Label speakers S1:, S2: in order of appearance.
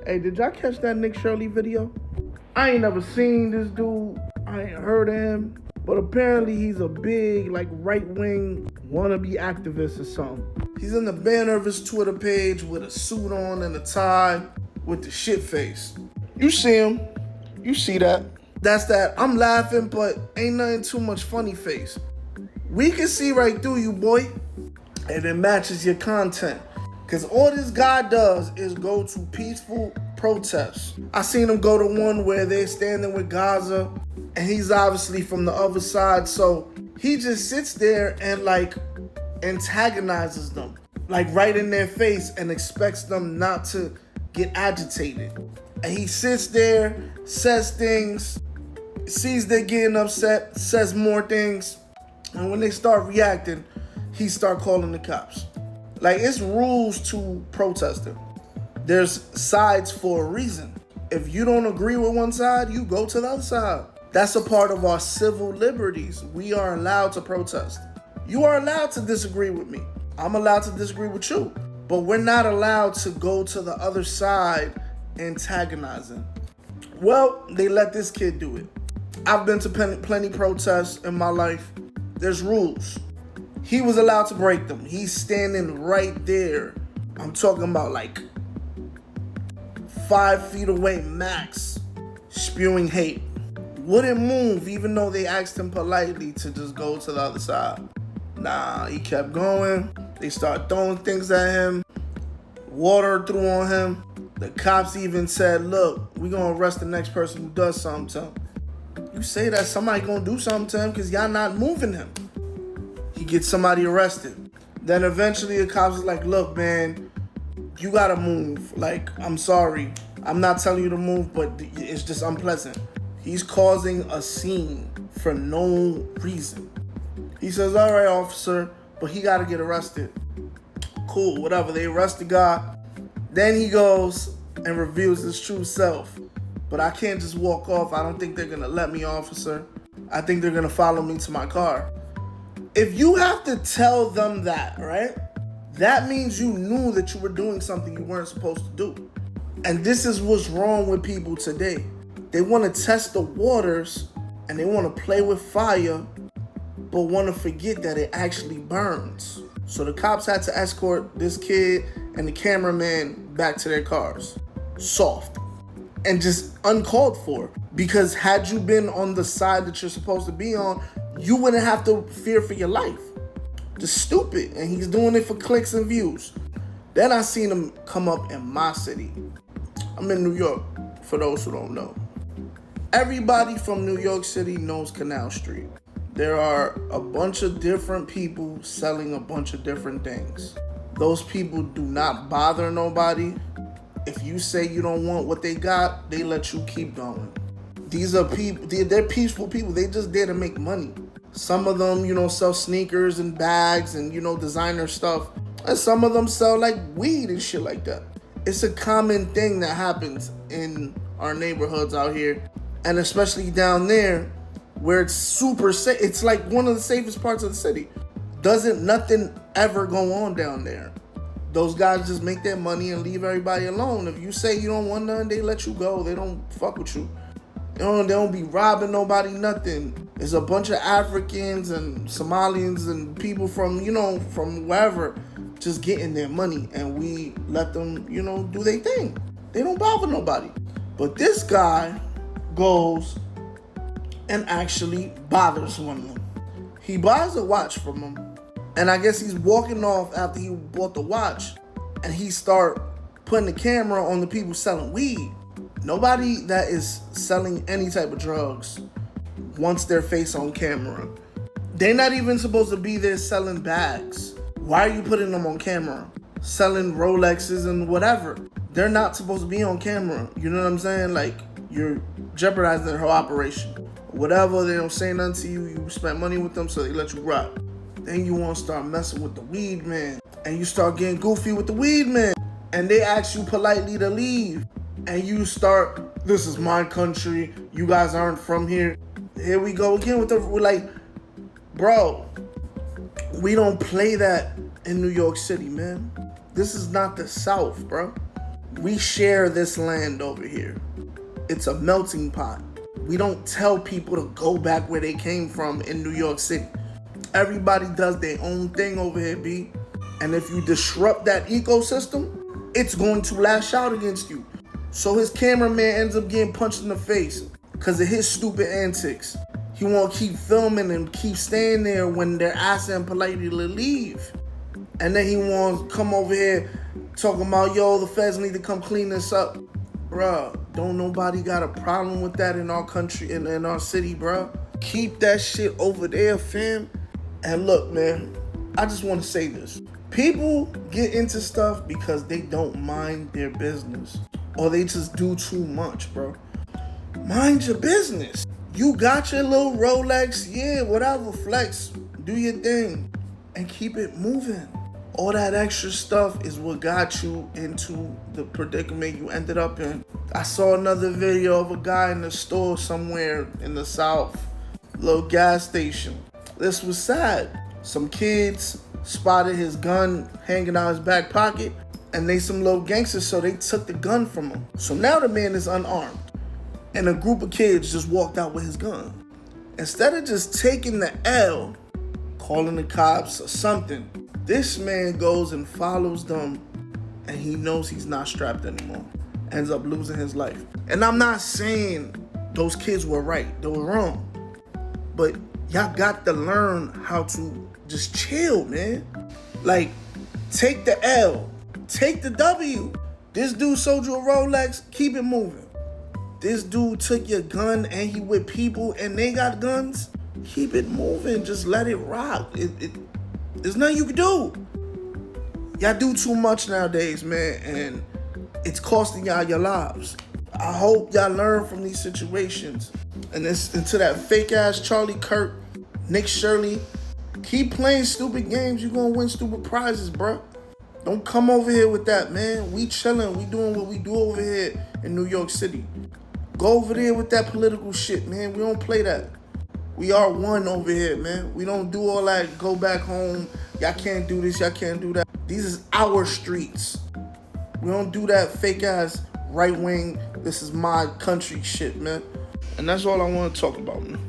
S1: Hey, did y'all catch that Nick Shirley video? I ain't never seen this dude. I ain't heard of him. But apparently he's a big, like, right-wing wannabe activist or something. He's in the banner of his Twitter page with a suit on and a tie with the shit face. You see him. You see that. That's that I'm laughing, but ain't nothing too much funny face. We can see right through you, boy. And it matches your content. Because all this guy does is go to peaceful protests. I seen him go to one where they're standing with Gaza, and he's obviously from the other side, so he just sits there and like antagonizes them, like right in their face, and expects them not to get agitated. And he sits there, says things, sees they're getting upset, says more things, and when they start reacting, he start calling the cops. Like, it's rules to protesting. There's sides for a reason. If you don't agree with one side, you go to the other side. That's a part of our civil liberties. We are allowed to protest. You are allowed to disagree with me. I'm allowed to disagree with you. But we're not allowed to go to the other side antagonizing. Well, they let this kid do it. I've been to plenty protests in my life. There's rules. He was allowed to break them. He's standing right there. I'm talking about like 5 feet away max, spewing hate. Wouldn't move even though they asked him politely to just go to the other side. Nah, he kept going. They started throwing things at him. Water threw on him. The cops even said, look, we're going to arrest the next person who does something to him. You say that somebody going to do something to him because y'all not moving him. He gets somebody arrested. Then eventually the cops is like, look, man, you got to move. Like, I'm sorry. I'm not telling you to move, but it's just unpleasant. He's causing a scene for no reason. He says, all right, officer, but he got to get arrested. Cool, whatever. They arrest the guy. Then he goes and reveals his true self. But I can't just walk off. I don't think they're going to let me, officer. I think they're going to follow me to my car. If you have to tell them that, right? That means you knew that you were doing something you weren't supposed to do. And this is what's wrong with people today. They want to test the waters and they want to play with fire, but want to forget that it actually burns. So the cops had to escort this kid and the cameraman back to their cars. Soft. And just uncalled for. Because had you been on the side that you're supposed to be on, you wouldn't have to fear for your life. Just stupid. And he's doing it for clicks and views. Then I seen him come up in my city. I'm in New York, for those who don't know. Everybody from New York City knows Canal Street. There are a bunch of different people selling a bunch of different things. Those people do not bother nobody. If you say you don't want what they got, they let you keep going. These are people, they're peaceful people. They just there to make money. Some of them, sell sneakers and bags and, designer stuff. And some of them sell like weed and shit like that. It's a common thing that happens in our neighborhoods out here. And especially down there where it's super safe. It's like one of the safest parts of the city. Nothing ever go on down there. Those guys just make their money and leave everybody alone. If you say you don't want nothing, they let you go. They don't fuck with you. They don't be robbing nobody, nothing. There's a bunch of Africans and Somalians and people from, from wherever just getting their money. And we let them, do their thing. They don't bother nobody. But this guy goes and actually bothers one of them. He buys a watch from him. And I guess he's walking off after he bought the watch. And he start putting the camera on the people selling weed. Nobody that is selling any type of drugs wants their face on camera. They're not even supposed to be there selling bags. Why are you putting them on camera? Selling Rolexes and whatever. They're not supposed to be on camera. You know what I'm saying? Like, you're jeopardizing their whole operation. Whatever, they don't say nothing to you. You spent money with them, so they let you rock. Then you want to start messing with the weed man. And you start getting goofy with the weed man. And they ask you politely to leave. And you start, this is my country. You guys aren't from here. Here we go again we're like, bro, we don't play that in New York City, man. This is not the South, bro. We share this land over here. It's a melting pot. We don't tell people to go back where they came from in New York City. Everybody does their own thing over here, B. And if you disrupt that ecosystem, it's going to lash out against you. So his cameraman ends up getting punched in the face because of his stupid antics. He won't keep filming and keep staying there when they're asking him politely to leave. And then he wants to come over here talking about, yo, the feds need to come clean this up. Bruh, don't nobody got a problem with that in our country, in our city, bruh. Keep that shit over there, fam. And look, man, I just want to say this. People get into stuff because they don't mind their business. Or they just do too much, bro. Mind your business. You got your little Rolex, yeah, whatever, flex. Do your thing. And keep it moving. All that extra stuff is what got you into the predicament you ended up in. I saw another video of a guy in the store somewhere in the South. Little gas station. This was sad. Some kids spotted his gun hanging out his back pocket, and they some little gangsters, so they took the gun from him. So now the man is unarmed, and a group of kids just walked out with his gun. Instead of just taking the L, calling the cops or something, this man goes and follows them, and he knows he's not strapped anymore. Ends up losing his life. And I'm not saying those kids were right, they were wrong. But y'all got to learn how to just chill, man. Like, take the L, take the W. This dude sold you a Rolex, keep it moving. This dude took your gun and he with people and they got guns, keep it moving, just let it rock. There's nothing you can do. Y'all do too much nowadays, man, and it's costing y'all your lives. I hope y'all learn from these situations. And to that fake ass Charlie Kirk, Nick Shirley, keep playing stupid games, you're gonna win stupid prizes, bro. Don't come over here with that, man. We chilling, we doing what we do over here in New York City. Go over there with that political shit, man. We don't play that. We are one over here, man. We don't do all that, go back home, y'all can't do this, y'all can't do that. These is our streets. We don't do that fake ass right wing, this is my country shit, man. And that's all I want to talk about, man.